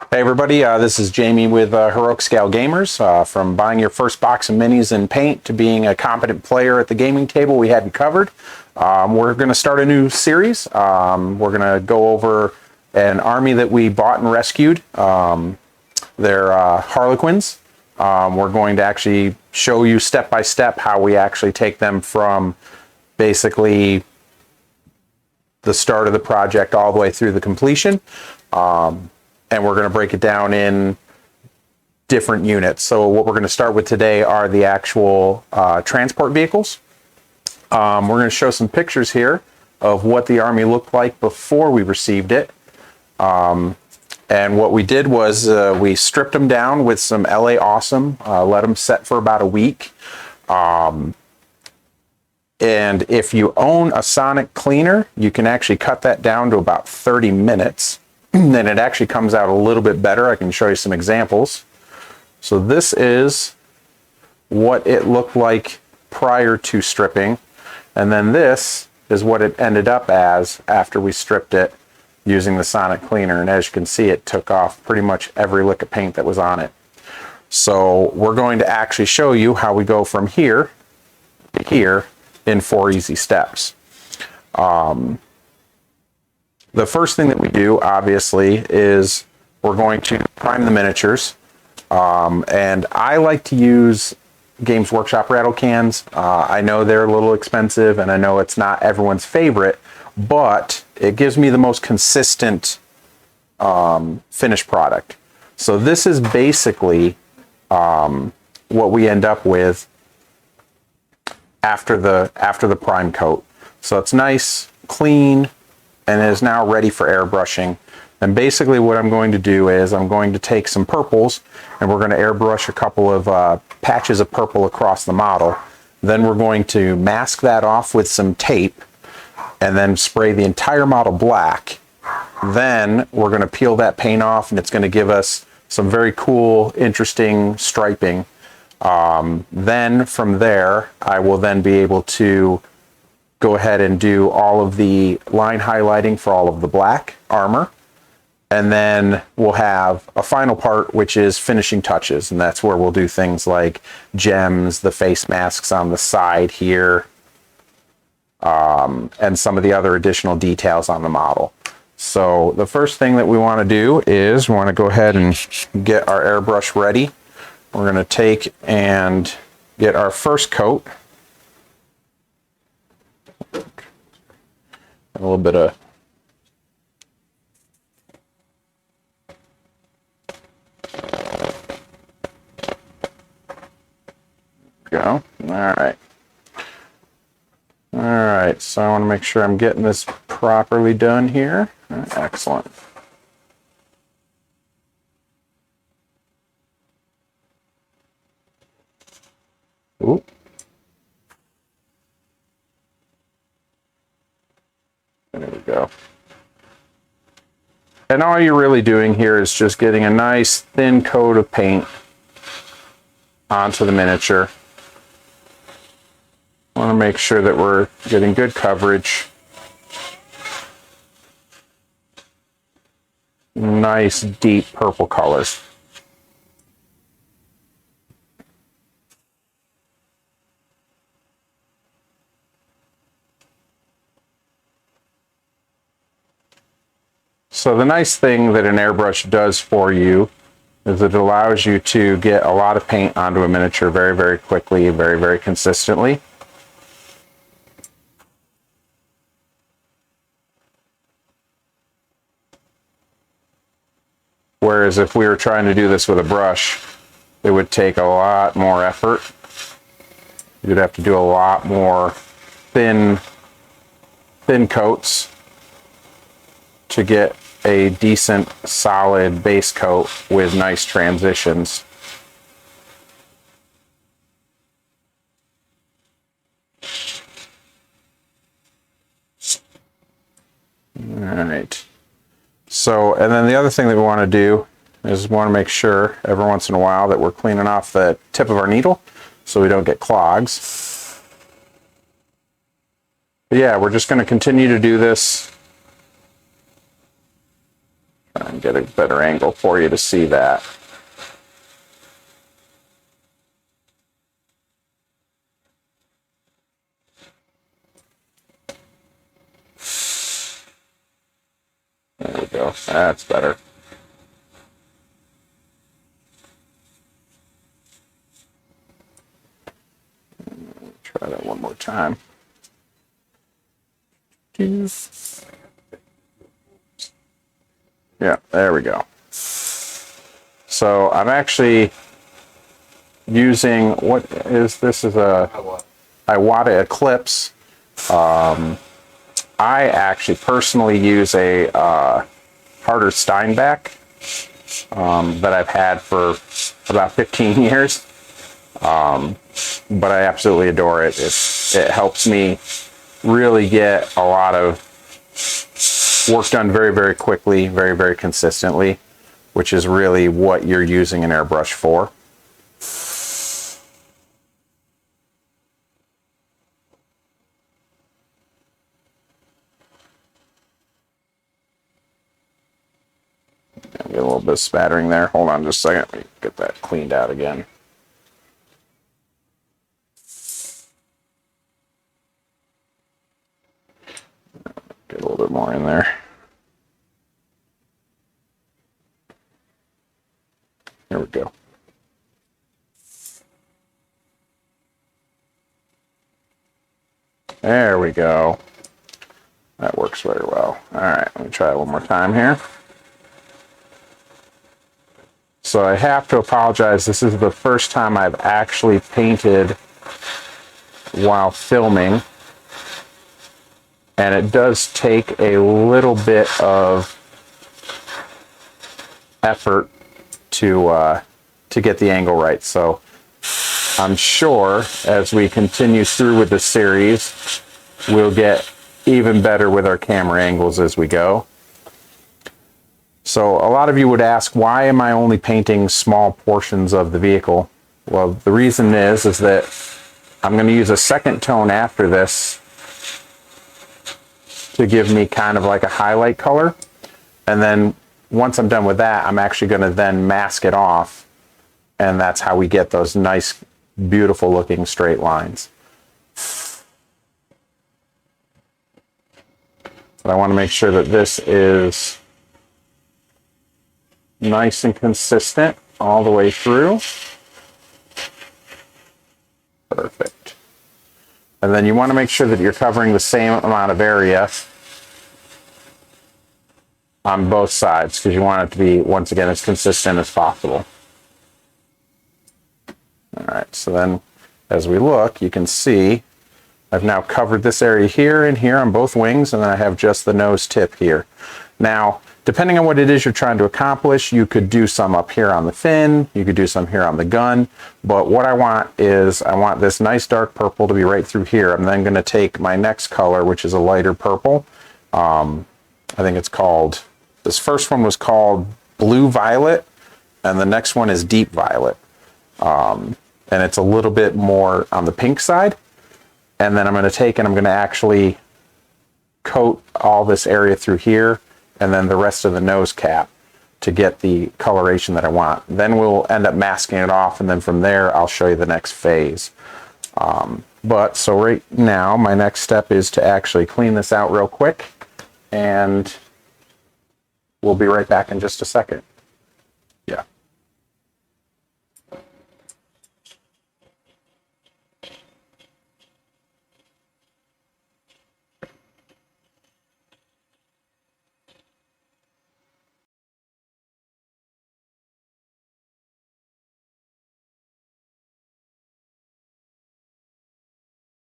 Hey everybody, this is Jamie with Heroic Scale Gamers. From buying your first box of minis and paint to being a competent player at the gaming table, we hadn't covered. We're going to start a new series. We're going to go over an army that we bought and rescued. They're Harlequins. We're going to actually show you step by step how we actually take them from basically the start of the project all the way through the completion. And we're going to break it down in different units. So what we're going to start with today are the actual transport vehicles. We're going to show some pictures here of what the army looked like before we received it. And what we did was we stripped them down with some LA Awesome, let them set for about a week. And if you own a sonic cleaner, you can actually cut that down to about 30 minutes. Then it actually comes out a little bit better. I can show you some examples. So this is what it looked like prior to stripping. And then this is what it ended up as after we stripped it using the sonic cleaner. And as you can see, it took off pretty much every lick of paint that was on it. So we're going to actually show you how we go from here to here in 4 easy steps. The first thing that we do, obviously, is we're going to prime the miniatures. And I like to use Games Workshop rattle cans. I know they're a little expensive, and I know it's not everyone's favorite, but it gives me the most consistent finished product. So this is basically what we end up with after the prime coat. So it's nice, clean, and is now ready for airbrushing. And basically what I'm going to do is I'm going to take some purples and we're going to airbrush a couple of patches of purple across the model. Then we're going to mask that off with some tape and then spray the entire model black. Then we're going to peel that paint off and it's going to give us some very cool, interesting striping. Then from there, I will then be able to go ahead and do all of the line highlighting for all of the black armor. And then we'll have a final part, which is finishing touches. And that's where we'll do things like gems, the face masks on the side here, and some of the other additional details on the model. So the first thing that we want to do is we want to go ahead and get our airbrush ready. We're going to take and get our first coat. A little bit of go. All right, so I want to make sure I'm getting this properly done here. Excellent. Ooh. There we go. And all you're really doing here is just getting a nice thin coat of paint onto the miniature. I want to make sure that we're getting good coverage. Nice deep purple colors. So the nice thing that an airbrush does for you is it allows you to get a lot of paint onto a miniature very, very quickly, very, very consistently. Whereas if we were trying to do this with a brush, it would take a lot more effort. You'd have to do a lot more thin coats to get a decent solid base coat with nice transitions. All right. So, and then the other thing that we want to do is we want to make sure every once in a while that we're cleaning off the tip of our needle so we don't get clogs. But yeah, we're just going to continue to do this. Try and and get a better angle for you to see that. There we go. That's better. Try that one more time. Yeah, there we go. So I'm actually using, what is this? Is a Iwata Eclipse. I actually personally use a Harder Steinbeck that I've had for about 15 years. But I absolutely adore it. It helps me really get a lot of work done very, very quickly, very, very consistently, which is really what you're using an airbrush for. Get a little bit of spattering there. Hold on just a second. Let me get that cleaned out again. Get a little bit more in there. There we go. There we go. That works very well. All right, let me try it one more time here. So I have to apologize. This is the first time I've actually painted while filming. And it does take a little bit of effort to get the angle right. So I'm sure as we continue through with the series, we'll get even better with our camera angles as we go. So a lot of you would ask, why am I only painting small portions of the vehicle? Well, the reason is that I'm going to use a second tone after this to give me kind of like a highlight color. And then once I'm done with that, I'm actually going to then mask it off. And that's how we get those nice, beautiful looking straight lines. But I want to make sure that this is nice and consistent all the way through. Perfect. And then you want to make sure that you're covering the same amount of area on both sides, because you want it to be, once again, as consistent as possible. All right, so then as we look, you can see I've now covered this area here and here on both wings, and then I have just the nose tip here. Now, depending on what it is you're trying to accomplish, you could do some up here on the fin, you could do some here on the gun, but what I want is, I want this nice dark purple to be right through here. I'm then going to take my next color, which is a lighter purple. I think it's called, this first one was called Blue Violet, and the next one is Deep Violet. And it's a little bit more on the pink side. And then I'm going to take and I'm going to actually coat all this area through here, and then the rest of the nose cap to get the coloration that I want. Then we'll end up masking it off, and then from there I'll show you the next phase. So right now my next step is to actually clean this out real quick, and we'll be right back in just a second.